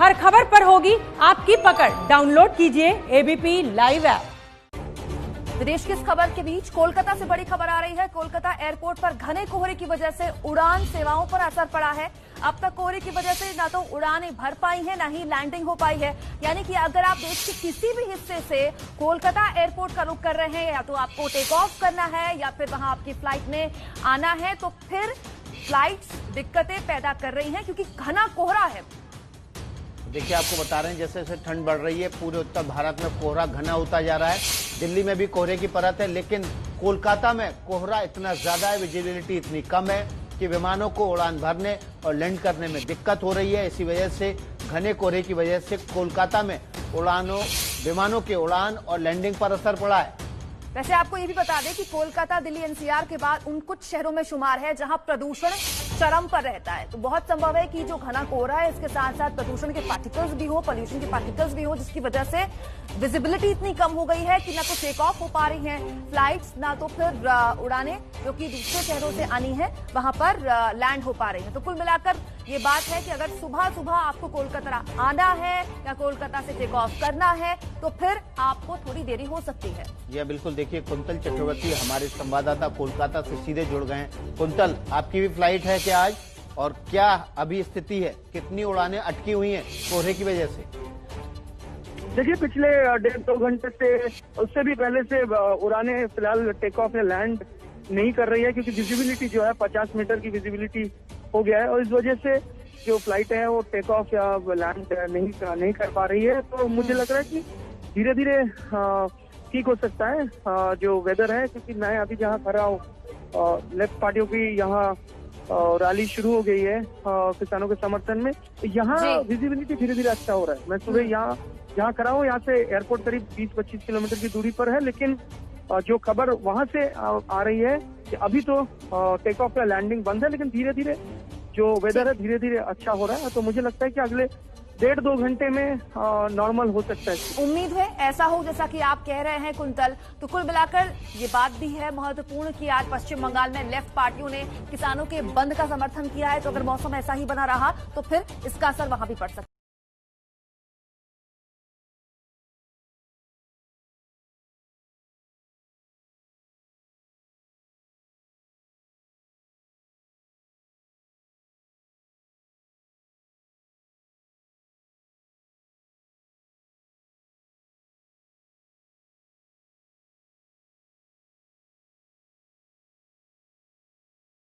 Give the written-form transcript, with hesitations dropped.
हर खबर पर होगी आपकी पकड़। डाउनलोड कीजिए एबीपी लाइव ऐप। विदेश की इस खबर के बीच कोलकाता से बड़ी खबर आ रही है। कोलकाता एयरपोर्ट पर घने कोहरे की वजह से उड़ान सेवाओं पर असर पड़ा है। अब तक कोहरे की वजह से ना तो उड़ानें भर पाई है, ना ही लैंडिंग हो पाई है। यानी कि अगर आप देश के किसी भी हिस्से से कोलकाता एयरपोर्ट का रुख कर रहे हैं, या तो आपको टेक ऑफ करना है या फिर वहां आपकी फ्लाइट में आना है, तो फिर फ्लाइट्स दिक्कतें पैदा कर रही हैं क्योंकि घना कोहरा है। देखिए, आपको बता रहे हैं जैसे जैसे ठंड बढ़ रही है पूरे उत्तर भारत में कोहरा घना होता जा रहा है। दिल्ली में भी कोहरे की परत है, लेकिन कोलकाता में कोहरा इतना ज्यादा है, विजिबिलिटी इतनी कम है कि विमानों को उड़ान भरने और लैंड करने में दिक्कत हो रही है। इसी वजह से घने कोहरे की वजह से कोलकाता में विमानों के उड़ान और लैंडिंग पर असर पड़ा है। वैसे आपको ये भी बता दें कि कोलकाता दिल्ली एनसीआर के बाद उन कुछ शहरों में शुमार है जहां प्रदूषण चरम पर रहता है। तो बहुत संभव है कि जो घना कोहरा है इसके साथ साथ प्रदूषण के पार्टिकल्स भी हो, पोल्यूशन के पार्टिकल्स भी हो, जिसकी वजह से विजिबिलिटी इतनी कम हो गई है कि ना तो टेक ऑफ हो पा रही हैं फ्लाइट्स, ना तो फिर उड़ानें जो कि दूसरे शहरों से आनी है वहां पर लैंड हो पा रही है। तो कुल मिलाकर ये बात है कि अगर सुबह सुबह आपको कोलकाता आना है या कोलकाता से टेक ऑफ करना है तो फिर आपको थोड़ी देरी हो सकती है। यह बिल्कुल देखिए, कुंतल चक्रवर्ती हमारे संवाददाता कोलकाता से सीधे जुड़ गए हैं। कुंतल, आपकी भी फ्लाइट है क्या आज, और क्या अभी स्थिति है, कितनी उड़ानें अटकी हुई हैं कोहरे की वजह से? देखिए, पिछले 1.5-2 घंटे से, उससे भी पहले से उड़ानें फिलहाल टेक ऑफ या लैंड नहीं कर रही है क्योंकि विजिबिलिटी जो है 50 मीटर की विजिबिलिटी हो गया है और इस वजह से जो फ्लाइट है वो टेक ऑफ या लैंड नहीं कर पा रही है। तो मुझे लग रहा है कि धीरे धीरे ठीक हो सकता है जो वेदर है, क्योंकि मैं अभी जहाँ खड़ा हूँ लेफ्ट पार्टियों की यहाँ रैली शुरू हो गई है किसानों के समर्थन में। यहाँ विजिबिलिटी धीरे धीरे अच्छा हो रहा है। मैं सुबह यहाँ खड़ा हूँ, यहाँ से एयरपोर्ट करीब 20-25 किलोमीटर की दूरी पर है, लेकिन जो खबर वहां से आ रही है कि अभी तो टेक ऑफ या लैंडिंग बंद है, लेकिन धीरे धीरे जो वेदर है धीरे धीरे अच्छा हो रहा है। तो मुझे लगता है कि अगले 1.5-2 घंटे में नॉर्मल हो सकता है। उम्मीद है ऐसा हो जैसा कि आप कह रहे हैं कुंतल। तो कुल मिलाकर ये बात भी है महत्वपूर्ण कि आज पश्चिम बंगाल में लेफ्ट पार्टियों ने किसानों के बंद का समर्थन किया है। तो अगर मौसम ऐसा ही बना रहा तो फिर इसका असर वहां भी पड़ सकता है।